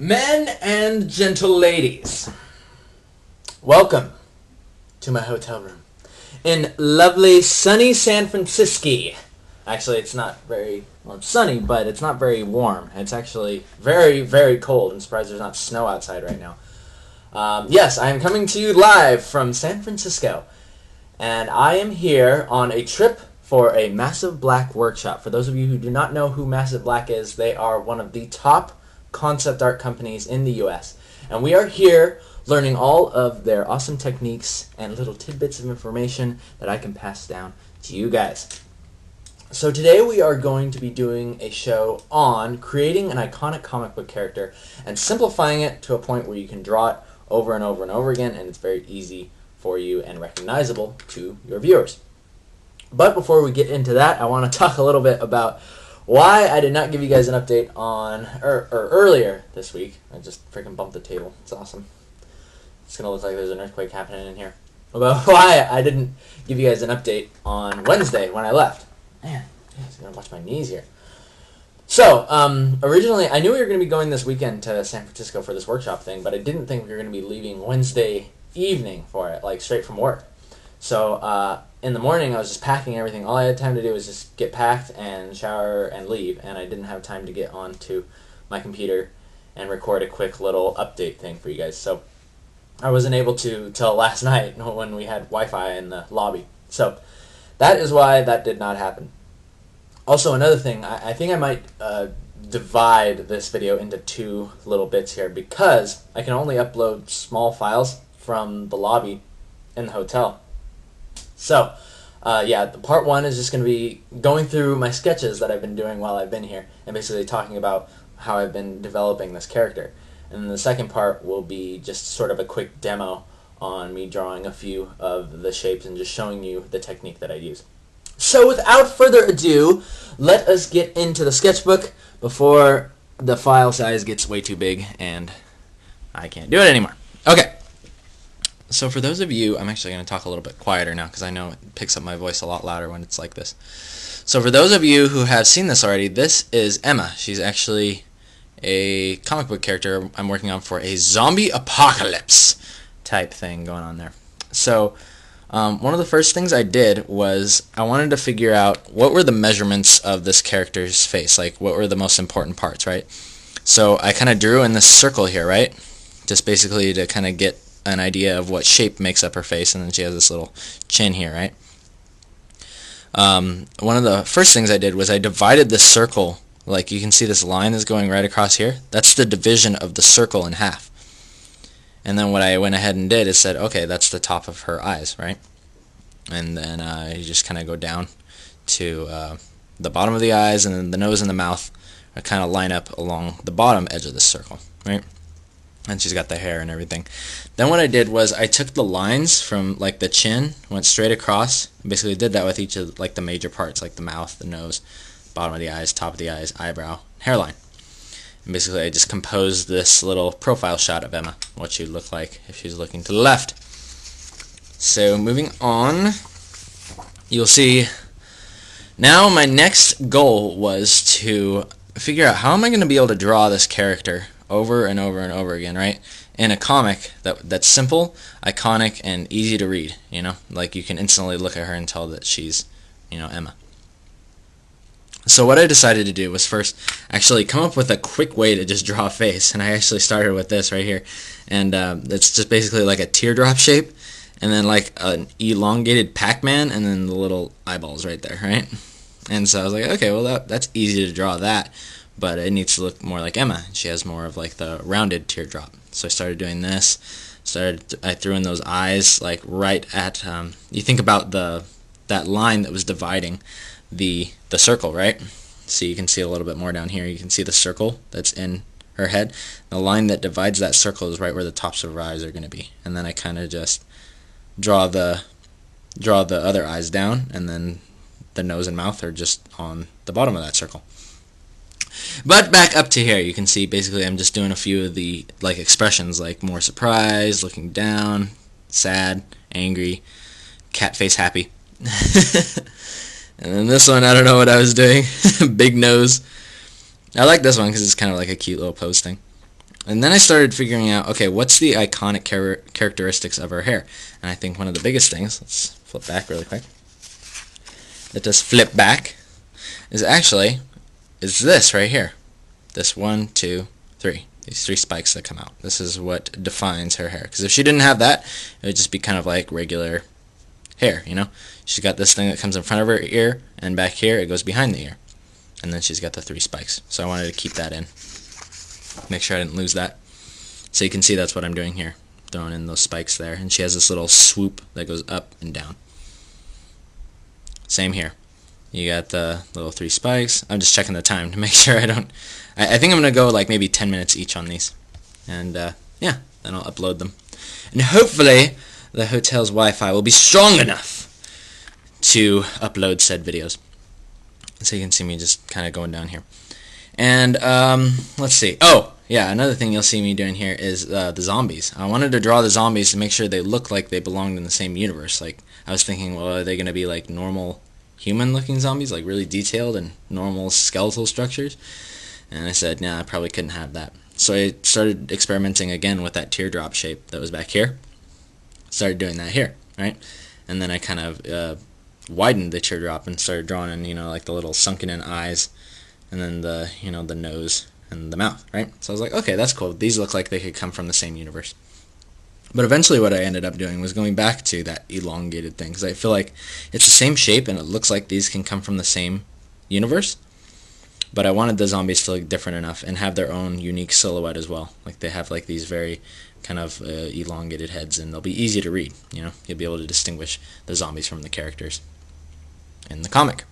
Men and gentle ladies, welcome to my hotel room in lovely sunny San Franciscy. Actually, it's not very, well, it's sunny, but it's not very warm. It's actually very, very cold. I'm surprised there's not snow outside right now. Yes, I am coming to you live from San Francisco, and I am here on a trip for a Massive Black workshop. For those of you who do not know who Massive Black is, they are one of the top concept art companies in the US, and we are here learning all of their awesome techniques and little tidbits of information that I can pass down to you guys. So today we are going to be doing a show on creating an iconic comic book character and simplifying it to a point where you can draw it over and over and over again, and it's very easy for you and recognizable to your viewers. But before we get into that, I want to talk a little bit about why I did not give you guys an update on, or earlier this week. I just freaking bumped the table. It's awesome. It's going to look like there's an earthquake happening in here. About why I didn't give you guys an update on Wednesday when I left. Man, I'm going to watch my knees here. So, originally, I knew we were going to be going this weekend to San Francisco for this workshop thing, but I didn't think we were going to be leaving Wednesday evening for it, like straight from work. So, in the morning, I was just packing everything. All I had time to do was just get packed and shower and leave, and I didn't have time to get onto my computer and record a quick little update thing for you guys. So I wasn't able to till last night when we had Wi-Fi in the lobby. So that is why that did not happen. Also, another thing, I think I might divide this video into two little bits here because I can only upload small files from the lobby in the hotel. So, yeah, part one is just going to be going through my sketches that I've been doing while I've been here and basically talking about how I've been developing this character. And then the second part will be just sort of a quick demo on me drawing a few of the shapes and just showing you the technique that I use. So without further ado, let us get into the sketchbook before the file size gets way too big and I can't do it anymore. Okay. So for those of you, I'm actually going to talk a little bit quieter now because I know it picks up my voice a lot louder when it's like this. So for those of you who have seen this already, this is Emma. She's actually a comic book character I'm working on for a zombie apocalypse type thing going on there. So one of the first things I did was I wanted to figure out what were the measurements of this character's face, like what were the most important parts, right? So I kind of drew in this circle here, right? Just basically to kind of get an idea of what shape makes up her face, and then she has this little chin here, right? One of the first things I did was I divided this circle, like you can see this line is going right across here. That's the division of the circle in half. And then what I went ahead and did is said, okay, that's the top of her eyes, right? And then you just kind of go down to the bottom of the eyes, and then the nose and the mouth kind of line up along the bottom edge of this circle, right? And she's got the hair and everything. Then what I did was I took the lines from like the chin, went straight across, and basically did that with each of like the major parts, like the mouth, the nose, bottom of the eyes, top of the eyes, eyebrow, hairline. And basically I just composed this little profile shot of Emma, what she'd look like if she's looking to the left. So moving on, you'll see now my next goal was to figure out how am I going to be able to draw this character over and over and over again, right? In a comic that's simple, iconic, and easy to read, you know? Like you can instantly look at her and tell that she's, you know, Emma. So what I decided to do was first actually come up with a quick way to just draw a face, and I actually started with this right here. And it's just basically like a teardrop shape, and then like an elongated Pac-Man, and then the little eyeballs right there, right? And so I was like, okay, well that's easy to draw that, but it needs to look more like Emma. She has more of like the rounded teardrop. So I started doing this. I threw in those eyes like right at. You think about that line that was dividing the circle, right? So you can see a little bit more down here. You can see the circle that's in her head. The line that divides that circle is right where the tops of her eyes are going to be. And then I kind of just draw the other eyes down, and then the nose and mouth are just on the bottom of that circle. But back up to here, you can see basically I'm just doing a few of the like expressions, like more surprised, looking down, sad, angry, cat face happy. And then this one, I don't know what I was doing. Big nose. I like this one because it's kind of like a cute little pose thing. And then I started figuring out, okay, what's the iconic characteristics of her hair? And I think one of the biggest things, let's flip back really quick. Let us flip back. Is this right here. This 1, 2, 3. These 3 spikes that come out. This is what defines her hair. Because if she didn't have that, it would just be kind of like regular hair, you know? She's got this thing that comes in front of her ear, and back here it goes behind the ear. And then she's got the 3 spikes. So I wanted to keep that in. Make sure I didn't lose that. So you can see that's what I'm doing here. Throwing in those spikes there. And she has this little swoop that goes up and down. Same here. You got the little 3 spikes. I'm just checking the time to make sure I don't... I think I'm going to go like maybe 10 minutes each on these. And yeah, then I'll upload them. And hopefully the hotel's Wi-Fi will be strong enough to upload said videos. So you can see me just kind of going down here. And let's see. Oh, yeah, another thing you'll see me doing here is the zombies. I wanted to draw the zombies to make sure they look like they belonged in the same universe. Like, I was thinking, well, are they going to be like normal human-looking zombies, like really detailed and normal skeletal structures? And I said, nah, I probably couldn't have that. So I started experimenting again with that teardrop shape that was back here. Started doing that here, right? And then I kind of widened the teardrop and started drawing in, you know, like the little sunken-in eyes, and then the, you know, the nose and the mouth, right? So I was like, okay, that's cool. These look like they could come from the same universe. But eventually what I ended up doing was going back to that elongated thing, because I feel like it's the same shape and it looks like these can come from the same universe. But I wanted the zombies to look different enough and have their own unique silhouette as well. Like they have like these very kind of elongated heads, and they'll be easy to read. You know, you'll be able to distinguish the zombies from the characters in the comic.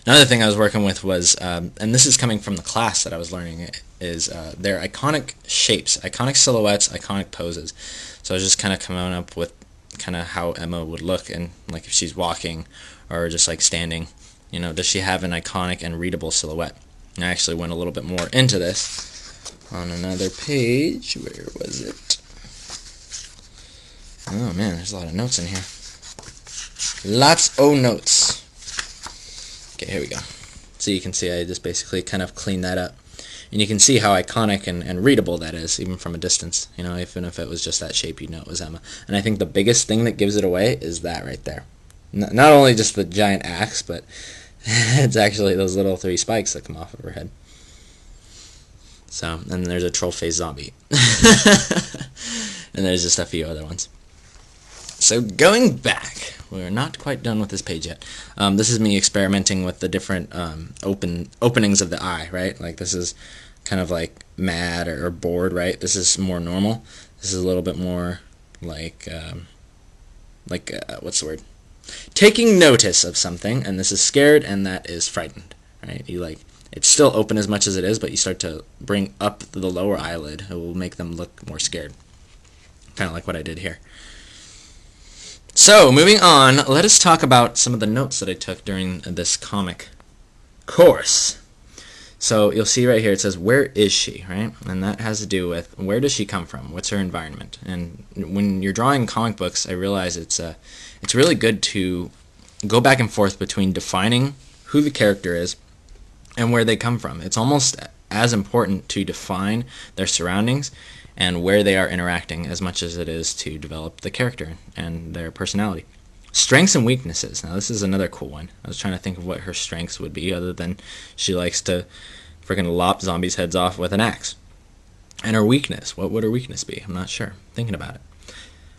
Another thing I was working with was, and this is coming from the class that I was learning, is their iconic shapes, iconic silhouettes, iconic poses. So I was just kind of coming up with kind of how Emma would look, and like if she's walking or just like standing. You know, does she have an iconic and readable silhouette? And I actually went a little bit more into this on another page. Where was it? Oh man, there's a lot of notes in here. Lots of notes. Okay, here we go. So you can see I just basically kind of cleaned that up. And you can see how iconic and readable that is, even from a distance. You know, even if it was just that shape, you'd know it was Emma. And I think the biggest thing that gives it away is that right there. Not only just the giant axe, but it's actually those little 3 spikes that come off of her head. So, and there's a troll-faced zombie. And there's just a few other ones. So going back, we're not quite done with this page yet. This is me experimenting with the different openings of the eye, right? Like this is kind of like mad or bored, right? This is more normal. This is a little bit more like what's the word? Taking notice of something, and this is scared, and that is frightened, right? You like, it's still open as much as it is, but you start to bring up the lower eyelid. It will make them look more scared. Kind of like what I did here. So, moving on, let us talk about some of the notes that I took during this comic course. So, you'll see right here, it says, where is she, right? And that has to do with, where does she come from? What's her environment? And when you're drawing comic books, I realize it's really good to go back and forth between defining who the character is and where they come from. It's almost as important to define their surroundings and where they are interacting as much as it is to develop the character and their personality. Strengths and weaknesses. Now this is another cool one. I was trying to think of what her strengths would be other than she likes to freaking lop zombies' heads off with an axe. And her weakness. What would her weakness be? I'm not sure. Thinking about it.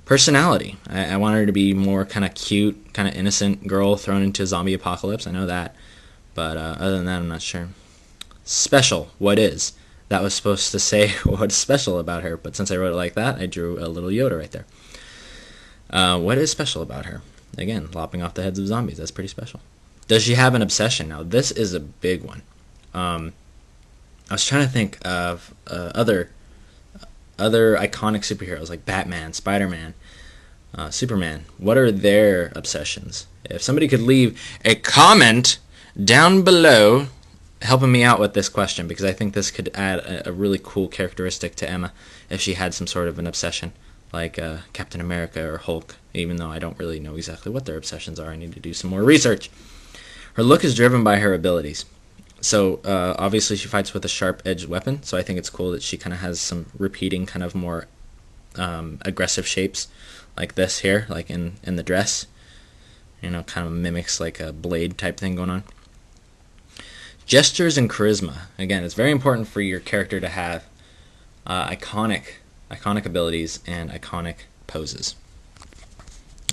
Personality. I want her to be more kind of cute, kind of innocent girl thrown into a zombie apocalypse. I know that. But other than that, I'm not sure. Special. What is? That was supposed to say what's special about her, but since I wrote it like that, I drew a little Yoda right there. What is special about her? Again, lopping off the heads of zombies. That's pretty special. Does she have an obsession? Now, this is a big one. I was trying to think of other iconic superheroes like Batman, Spider-Man, Superman. What are their obsessions? If somebody could leave a comment down below helping me out with this question, because I think this could add a really cool characteristic to Emma if she had some sort of an obsession like Captain America or Hulk, even though I don't really know exactly what their obsessions are. I need to do some more research. Her look is driven by her abilities. So obviously she fights with a sharp-edged weapon, so I think it's cool that she kind of has some repeating kind of more aggressive shapes like this here, like in the dress. You know, kind of mimics like a blade type thing going on. Gestures and charisma. Again, it's very important for your character to have iconic abilities and iconic poses.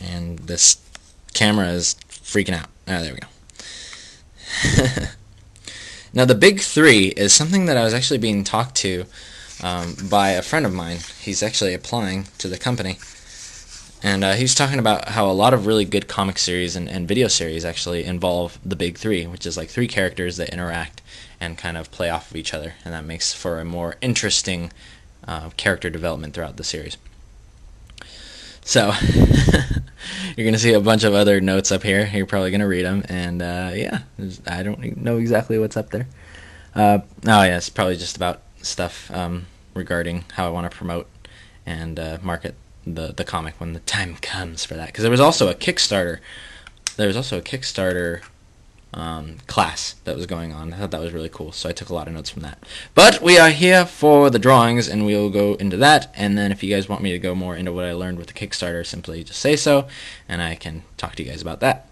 And this camera is freaking out. Ah, there we go. Now, the big three is something that I was actually being talked to by a friend of mine. He's actually applying to the company. And he's talking about how a lot of really good comic series and video series actually involve the big three, which is like three characters that interact and kind of play off of each other. And that makes for a more interesting character development throughout the series. So, you're going to see a bunch of other notes up here. You're probably going to read them. And yeah, I don't know exactly what's up there. Oh yeah, it's probably just about stuff regarding how I want to promote and market the comic when the time comes for that. Because there was also a Kickstarter. Class that was going on. I thought that was really cool, so I took a lot of notes from that. But we are here for the drawings, and we'll go into that. And then if you guys want me to go more into what I learned with the Kickstarter, simply just say so, and I can talk to you guys about that.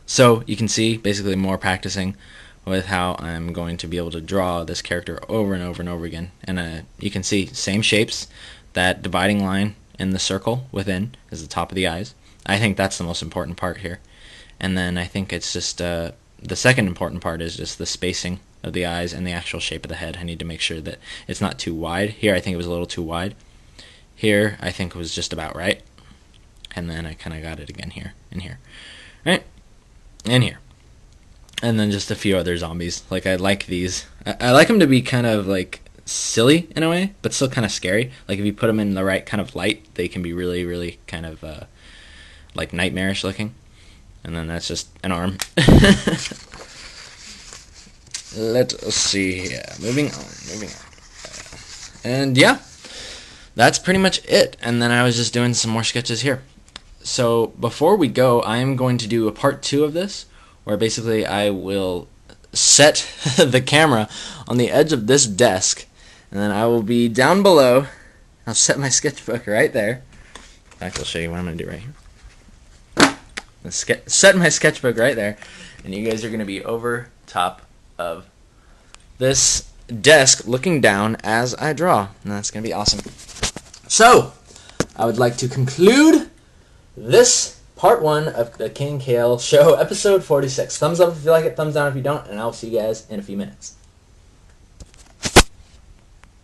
So you can see basically more practicing with how I'm going to be able to draw this character over and over and over again. And you can see same shapes. That dividing line in the circle within is the top of the eyes. I think that's the most important part here. And then I think it's just the second important part is just the spacing of the eyes and the actual shape of the head. I need to make sure that it's not too wide. Here I think it was a little too wide. Here I think it was just about right. And then I kind of got it again here and here. Right? And here. And then just a few other zombies. Like I like these. I like them to be kind of like silly in a way, but still kind of scary. Like if you put them in the right kind of light, they can be really, really kind of like nightmarish looking. And then that's just an arm. Let's see here. Moving on. And yeah, that's pretty much it. And then I was just doing some more sketches here. So before we go, I am going to do a part 2 of this, where basically I will set the camera on the edge of this desk, and then I will be down below. I'll set my sketchbook right there. In fact, I'll show you what I'm going to do right here. Set my sketchbook right there, and you guys are going to be over top of this desk looking down as I draw, and that's going to be awesome. So, I would like to conclude this part 1 of the KNKL Show, episode 46. Thumbs up if you like it, thumbs down if you don't, and I'll see you guys in a few minutes.